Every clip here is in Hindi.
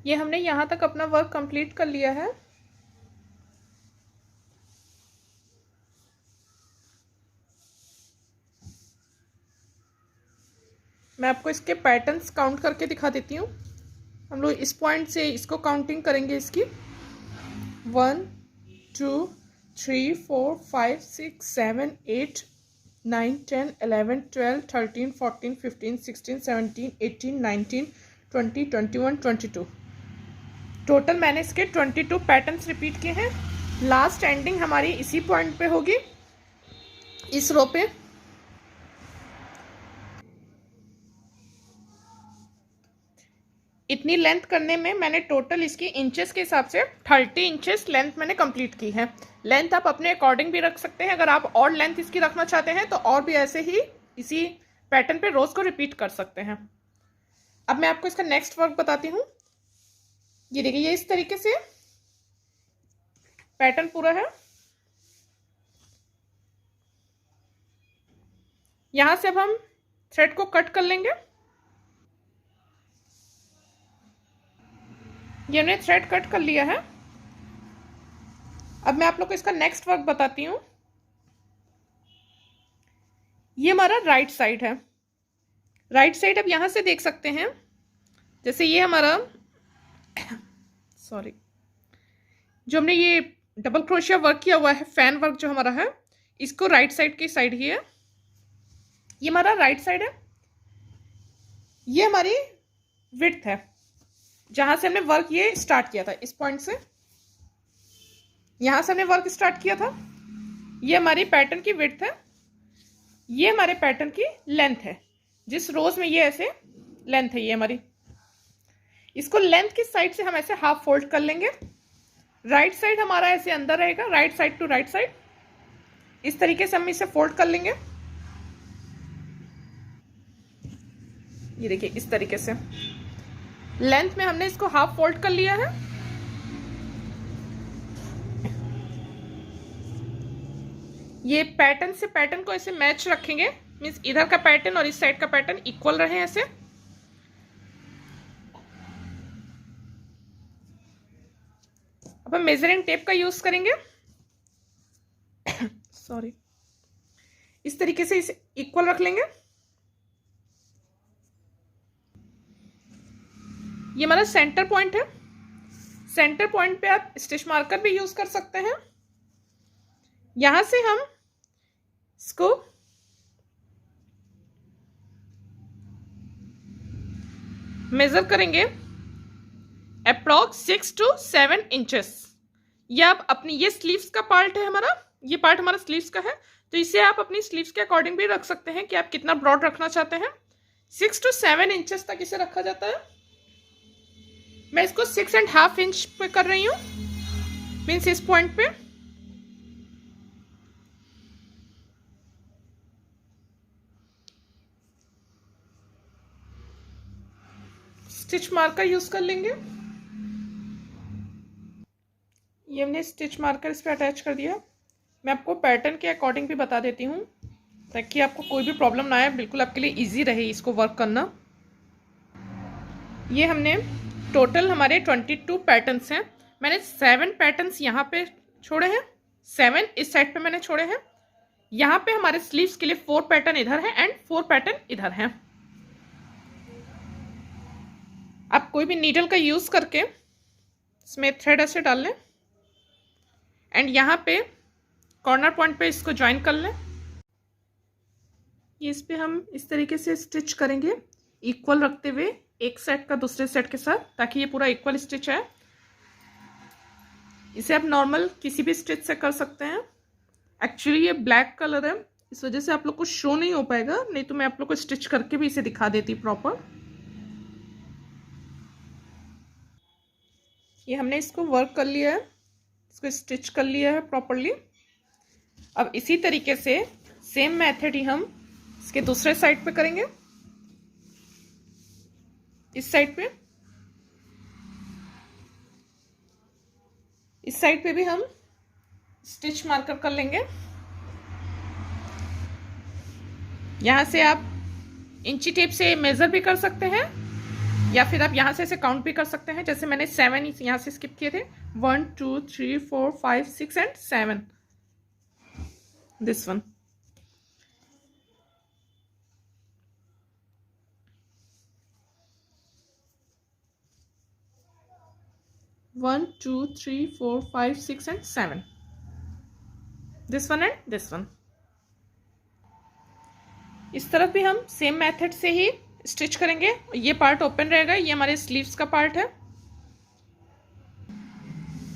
ये हमने यहाँ तक अपना वर्क कंप्लीट कर लिया है। मैं आपको इसके पैटर्न्स काउंट करके दिखा देती हूँ। हम लोग इस पॉइंट से इसको काउंटिंग करेंगे इसकी 1 2 3 4 5 6 7 8 9 10 11 12 13 14 15 16 17 18 19 20 21 22। टोटल मैंने इसके 22 पैटर्न्स रिपीट किए हैं। लास्ट एंडिंग हमारी इसी पॉइंट पे होगी, इस रो पे। इतनी लेंथ करने में मैंने टोटल इसकी इंचेस के हिसाब से 30 इंचेस लेंथ मैंने कंप्लीट की है। लेंथ आप अपने अकॉर्डिंग भी रख सकते हैं। अगर आप और लेंथ इसकी रखना चाहते हैं तो और भी ऐसे ही इसी पैटर्न पे रोज को रिपीट कर सकते हैं। अब मैं आपको इसका नेक्स्ट वर्क बताती हूँ। ये देखिए, ये इस तरीके से पैटर्न पूरा है। यहां से अब हम थ्रेड को कट कर लेंगे। ये हमने थ्रेड कट कर लिया है। अब मैं आप लोग को इसका नेक्स्ट वर्क बताती हूँ। ये हमारा राइट साइड है। राइट साइड अब यहां से देख सकते हैं, जैसे ये हमारा सॉरी, जो हमने ये डबल क्रोशिया वर्क किया हुआ है, फैन वर्क जो हमारा है, इसको राइट साइड की साइड ही है। ये हमारा राइट साइड है। ये हमारी विड्थ है, जहां से हमने वर्क ये स्टार्ट किया था। इस पॉइंट से यहां से हमने वर्क स्टार्ट किया था। ये हमारी पैटर्न की विड्थ है, ये हमारे पैटर्न की लेंथ है। जिस रोज में ये ऐसे लेंथ है ये हमारी, इसको लेंथ की साइड से हम ऐसे हाफ फोल्ड कर लेंगे। राइट साइड हमारा ऐसे अंदर रहेगा, right side to right side. इस तरीके से हम इसे फोल्ड कर लेंगे। ये देखिए, इस तरीके से लेंथ में हमने इसको हाफ फोल्ड कर लिया है। ये पैटर्न से पैटर्न को ऐसे मैच रखेंगे, मींस इधर का पैटर्न और इस साइड का पैटर्न इक्वल रहे ऐसे। अब हम मेजरिंग टेप का यूज करेंगे। सॉरी, इस तरीके से इसे इक्वल रख लेंगे। ये हमारा सेंटर पॉइंट है। सेंटर पॉइंट पे आप स्टिच मार्कर भी यूज कर सकते हैं। यहां से हम इसको मेजर करेंगे अप्रॉक्स 6 to 7 इंचेस। ये आप अपनी, ये स्लीव्स का पार्ट है हमारा, ये पार्ट हमारा स्लीव्स का है, तो इसे आप अपनी स्लीव्स के अकॉर्डिंग भी रख सकते हैं कि आप कितना ब्रॉड रखना चाहते हैं। 6 to 7 इंचेस तक इसे रखा जाता है। मैं इसको 6.5 इंच पे कर रही हूँ, मीन्स इस पॉइंट पे। स्टिच मार्कर यूज कर लेंगे। ये हमने स्टिच मार्कर इस पे अटैच कर दिया। मैं आपको पैटर्न के अकॉर्डिंग भी बता देती हूँ ताकि आपको कोई भी प्रॉब्लम ना आए, बिल्कुल आपके लिए इजी रहे इसको वर्क करना। ये हमने टोटल हमारे 22 पैटर्न्स हैं। मैंने 7 पैटर्न्स यहाँ पे छोड़े हैं, 7 इस साइड पे मैंने छोड़े हैं। यहाँ पे हमारे स्लीव्स के लिए 4 पैटर्न इधर है एंड 4 पैटर्न इधर हैं। आप कोई भी नीडल का यूज करके इसमें थ्रेड ऐसे डाल लें एंड यहाँ पे कॉर्नर पॉइंट पे इसको ज्वाइन कर लें। ये इस पे हम इस तरीके से स्टिच करेंगे, इक्वल रखते हुए एक सेट का दूसरे सेट के साथ, ताकि ये पूरा इक्वल स्टिच है। इसे आप नॉर्मल किसी भी स्टिच से कर सकते हैं। एक्चुअली ये ब्लैक कलर है, इस वजह से आप लोग को शो नहीं हो पाएगा, नहीं तो मैं आप लोग को स्टिच करके भी इसे दिखा देती प्रॉपर। ये हमने इसको वर्क कर लिया है, इसको स्टिच कर लिया है प्रॉपरली। अब इसी तरीके से सेम मेथड ही हम इसके दूसरे साइड पे करेंगे। इस साइड पे, इस साइड पे भी हम स्टिच मार्कर कर लेंगे। यहां से आप इंची टेप से मेजर भी कर सकते हैं या फिर आप यहाँ से ऐसे काउंट भी कर सकते हैं, जैसे मैंने 7 यहाँ से स्किप किए थे, 1 2 3 4 5 6 and 7, this one. One two three four five six and 7, this one and this one. इस तरफ भी हम सेम मेथड से ही स्टिच करेंगे। ये पार्ट ओपन रहेगा, ये हमारे स्लीव्स का पार्ट है।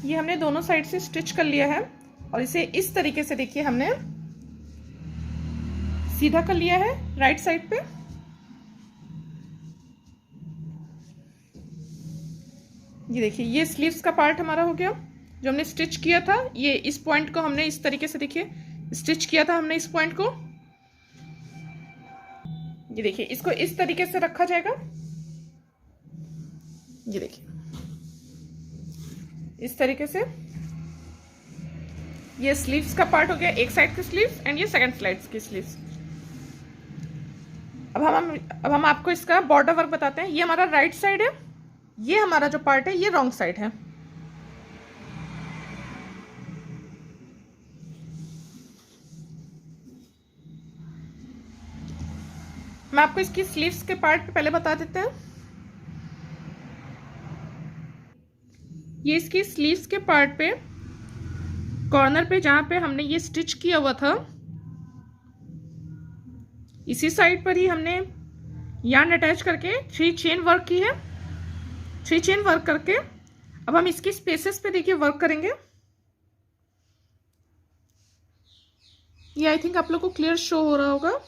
ये हमने दोनों साइड से स्टिच कर लिया है और इसे इस तरीके से देखिए हमने सीधा कर लिया है राइट साइड पे। ये देखिए ये स्लीव्स का पार्ट हमारा हो गया। जो हमने स्टिच किया था, ये इस पॉइंट को हमने इस तरीके से देखिए स्टिच किया था हमने इस पॉइंट को। ये देखिए इसको इस तरीके से रखा जाएगा। ये देखिए इस तरीके से ये स्लीव्स का पार्ट हो गया, एक साइड की स्लीव्स एंड ये सेकंड साइड की स्लीव्स। अब हम आपको इसका बॉर्डर वर्क बताते हैं। ये हमारा राइट साइड है, ये हमारा जो पार्ट है ये रॉन्ग साइड है। मैं आपको इसकी स्लीव्स के पार्ट पे पहले बता देते हैं। ये इसकी स्लीव्स के पार्ट पे कॉर्नर पे जहां पे हमने ये स्टिच किया हुआ था, इसी साइड पर ही हमने यार्न अटैच करके 3 चेन वर्क की है। 3 चेन वर्क करके अब हम इसकी स्पेसेस पे देखिए वर्क करेंगे। ये आई थिंक आप लोग को क्लियर शो हो रहा होगा।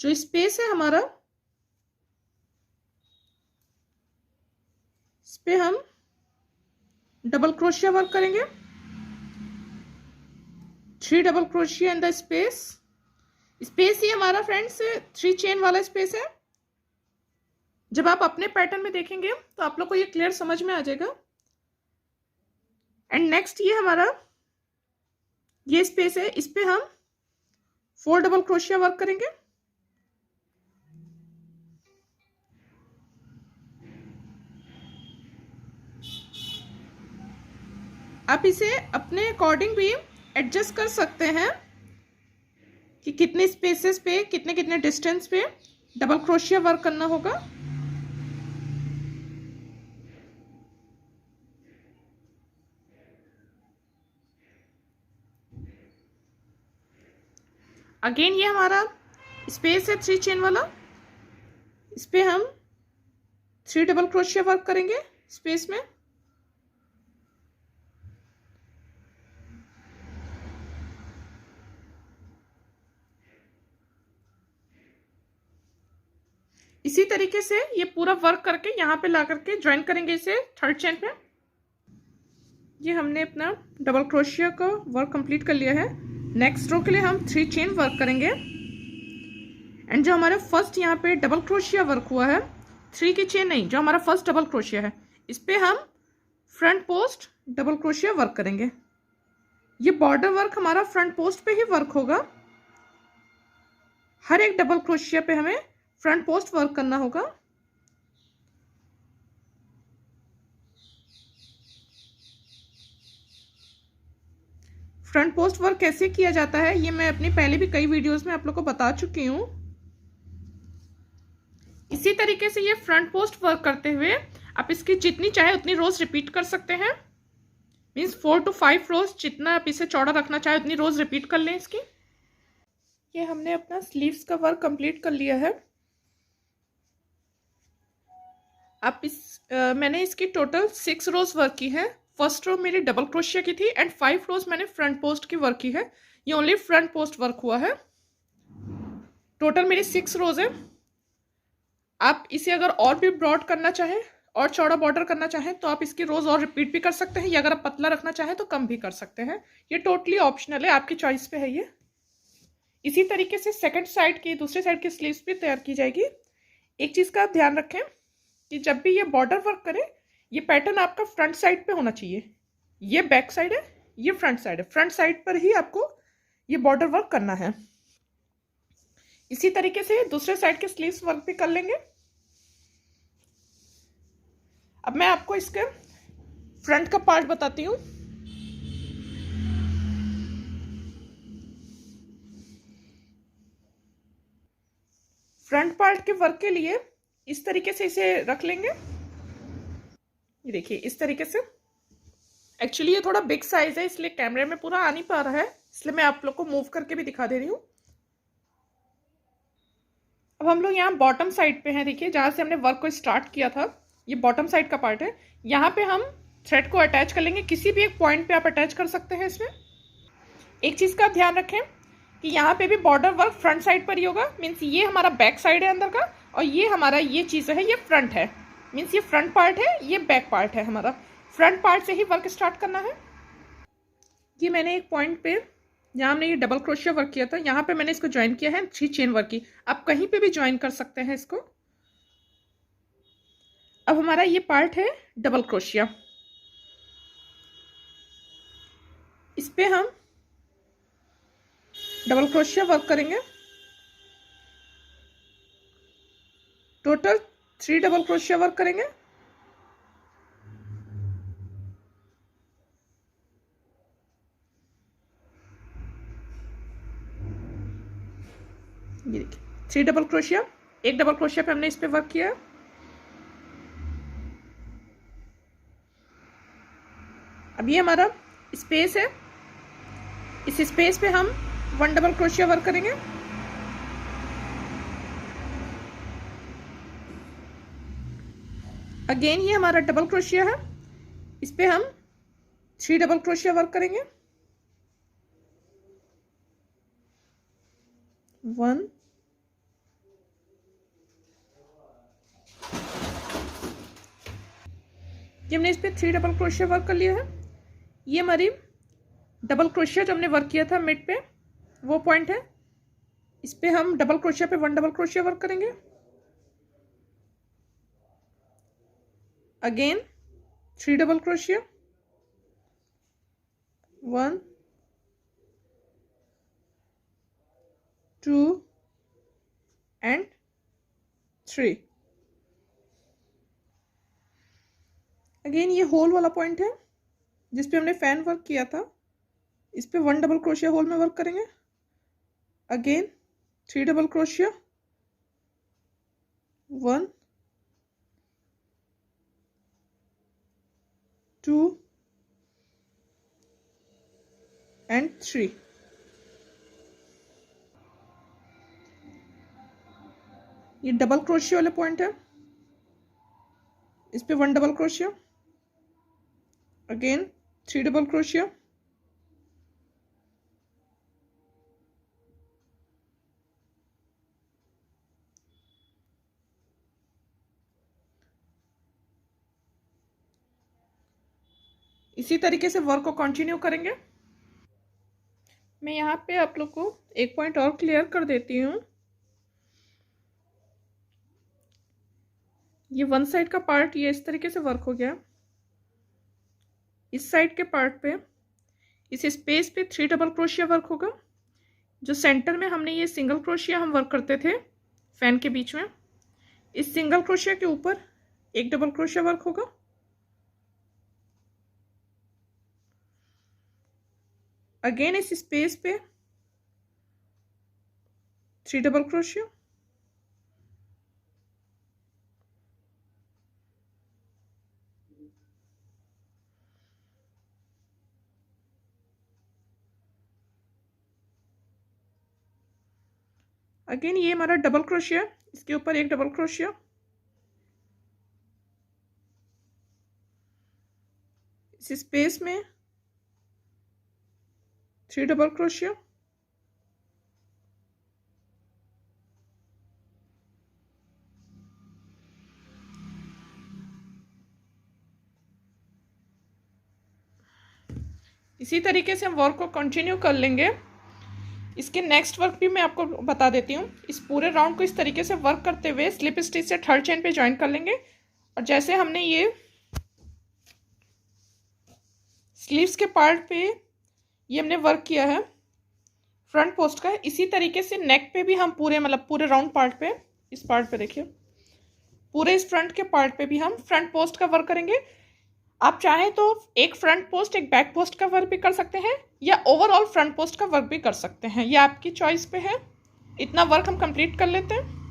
जो स्पेस है हमारा, इस पे हम डबल क्रोशिया वर्क करेंगे। 3 double crochet in the space. Space ही हमारा फ्रेंड्स 3 चेन वाला स्पेस है। जब आप अपने पैटर्न में देखेंगे तो आप लोग को ये क्लियर समझ में आ जाएगा। एंड नेक्स्ट ये हमारा ये स्पेस है, इस पे हम 4 डबल क्रोशिया वर्क करेंगे। आप इसे अपने अकॉर्डिंग भी एडजस्ट कर सकते हैं कि कितने स्पेसेस पे कितने कितने डिस्टेंस पे डबल क्रोशिया वर्क करना होगा। अगेन ये हमारा स्पेस है 3 चेन वाला, इस पे हम 3 डबल क्रोशिया वर्क करेंगे स्पेस में। इसी तरीके से ये पूरा वर्क करके यहाँ पे ला करके ज्वाइन करेंगे इसे 3rd चेन पे। ये हमने अपना डबल क्रोशिया का वर्क कंप्लीट कर लिया है। नेक्स्ट रो के लिए हम 3 चेन वर्क करेंगे। एंड जो हमारा फर्स्ट यहाँ पे डबल क्रोशिया वर्क हुआ है, 3 की चेन नहीं, जो हमारा फर्स्ट डबल क्रोशिया है, इस पे हम front post double crochet work करेंगे। ये बॉर्डर वर्क हमारा फ्रंट पोस्ट पे ही वर्क होगा। हर एक डबल क्रोशिया पे हमें फ्रंट पोस्ट वर्क करना होगा। फ्रंट पोस्ट वर्क कैसे किया जाता है ये मैं अपनी पहले भी कई वीडियोस में आप लोग को बता चुकी हूं। इसी तरीके से ये फ्रंट पोस्ट वर्क करते हुए आप इसकी जितनी चाहे उतनी रोज रिपीट कर सकते हैं। मीन्स 4 to 5 रोज, जितना आप इसे चौड़ा रखना चाहे उतनी रोज रिपीट कर लें इसकी। ये हमने अपना स्लीव्स का वर्क कंप्लीट कर लिया है। आप मैंने इसकी टोटल 6 रोज वर्क की है। फर्स्ट रो मेरी डबल क्रोशिया की थी एंड 5 रोज मैंने फ्रंट पोस्ट की वर्क की है। ये ओनली फ्रंट पोस्ट वर्क हुआ है। टोटल मेरी 6 रोज है। आप इसे अगर और भी ब्रॉड करना चाहें और चौड़ा बॉर्डर करना चाहें तो आप इसकी रोज और रिपीट भी कर सकते हैं, या अगर आप पतला रखना चाहें तो कम भी कर सकते हैं। ये टोटली ऑप्शनल है, आपकी चॉइस पे है ये। इसी तरीके से सेकंड साइड की, दूसरे साइड की स्लीव्स भी तैयार की जाएगी। एक चीज़ का आप ध्यान रखें कि जब भी ये बॉर्डर वर्क करें, ये पैटर्न आपका फ्रंट साइड पे होना चाहिए। ये बैक साइड है, ये फ्रंट साइड है। फ्रंट साइड पर ही आपको ये बॉर्डर वर्क करना है। इसी तरीके से दूसरे साइड के स्लीव्स वर्क भी कर लेंगे। अब मैं आपको इसके फ्रंट का पार्ट बताती हूँ। फ्रंट पार्ट के वर्क के लिए इस तरीके से इसे रख लेंगे। ये देखिए इस तरीके से। एक्चुअली ये थोड़ा बिग साइज है, इसलिए कैमरे में पूरा आ नहीं पा रहा है, इसलिए मैं आप लोग को मूव करके भी दिखा दे रही हूँ। अब हम लोग यहाँ बॉटम साइड पे हैं। देखिए जहाँ से हमने वर्क को स्टार्ट किया था, ये बॉटम साइड का पार्ट है। यहाँ पे हम थ्रेड को अटैच कर लेंगे। किसी भी एक पॉइंट पे आप अटैच कर सकते हैं इसमें। एक चीज़ का ध्यान रखें कि यहाँ पे भी बॉर्डर वर्क फ्रंट साइड पर ही होगा। मीन्स ये हमारा बैक साइड है अंदर का, और ये हमारा ये चीज़ है ये फ्रंट है। मीन्स ये फ्रंट पार्ट है, ये बैक पार्ट है हमारा। फ्रंट पार्ट से ही वर्क स्टार्ट करना है। ये मैंने एक पॉइंट पे जहाँ हमने ये डबल क्रोशिया वर्क किया था, यहाँ पे मैंने इसको ज्वाइन किया है 3 चेन वर्क की। आप कहीं पे भी ज्वाइन कर सकते हैं इसको। अब हमारा ये पार्ट है डबल क्रोशिया। इस पे हम डबल क्रोशिया वर्क करेंगे। टोटल 3 डबल क्रोशिया वर्क करेंगे। ये देखिए 3 डबल क्रोशिया। एक डबल क्रोशिया पे हमने इस पे वर्क किया। अब ये हमारा स्पेस है, इस स्पेस पे हम 1 डबल क्रोशिया वर्क करेंगे। अगेन ये हमारा डबल क्रोशिया है, इस पे हम 3 डबल क्रोशिया वर्क करेंगे। 1 ये हमने इस पे 3 डबल क्रोशिया वर्क कर लिया है। ये हमारी डबल क्रोशिया जो हमने वर्क किया था मिड पे, वो पॉइंट है। इस पे हम डबल क्रोशिया पे 1 डबल क्रोशिया वर्क करेंगे। Again 3 double crochet, 1 2 and 3। Again ये होल वाला पॉइंट है जिस पे हमने फैन वर्क किया था, इस पे 1 डबल क्रोशिया होल में वर्क करेंगे। Again 3 double crochet, 1 2 and 3। ये डबल क्रोशिया वाले पॉइंट है, इस पे 1 double crochet, again 3 double crochet, इसी तरीके से वर्क को कंटिन्यू करेंगे। मैं यहाँ पे आप लोग को एक पॉइंट और क्लियर कर देती हूँ। ये 1 साइड का पार्ट ये इस तरीके से वर्क हो गया। इस साइड के पार्ट पे इस स्पेस पे 3 डबल क्रोशिया वर्क होगा। जो सेंटर में हमने ये सिंगल क्रोशिया हम वर्क करते थे फैन के बीच में, इस सिंगल क्रोशिया के ऊपर 1 डबल क्रोशिया वर्क होगा। अगेन इस स्पेस पे 3 डबल क्रोशिया, अगेन ये हमारा डबल क्रोशिया, इसके ऊपर 1 डबल क्रोशिया, इस स्पेस में 3 डबल क्रोशिया, इसी तरीके से हम वर्क को कंटिन्यू कर लेंगे। इसके नेक्स्ट वर्क भी मैं आपको बता देती हूँ। इस पूरे राउंड को इस तरीके से वर्क करते हुए स्लिप स्टिच से 3rd चेन पे ज्वाइन कर लेंगे। और जैसे हमने ये स्लीव्स के पार्ट पे ये हमने वर्क किया है फ्रंट पोस्ट का है। इसी तरीके से नेक पे भी हम पूरे मतलब पूरे राउंड पार्ट पे, इस पार्ट पे देखिए, पूरे इस फ्रंट के पार्ट पे भी हम फ्रंट पोस्ट का वर्क करेंगे। आप चाहें तो एक फ्रंट पोस्ट एक बैक पोस्ट का वर्क भी कर सकते हैं, या ओवरऑल फ्रंट पोस्ट का वर्क भी कर सकते हैं, ये आपकी चॉइस पे है। इतना वर्क हम कंप्लीट कर लेते हैं।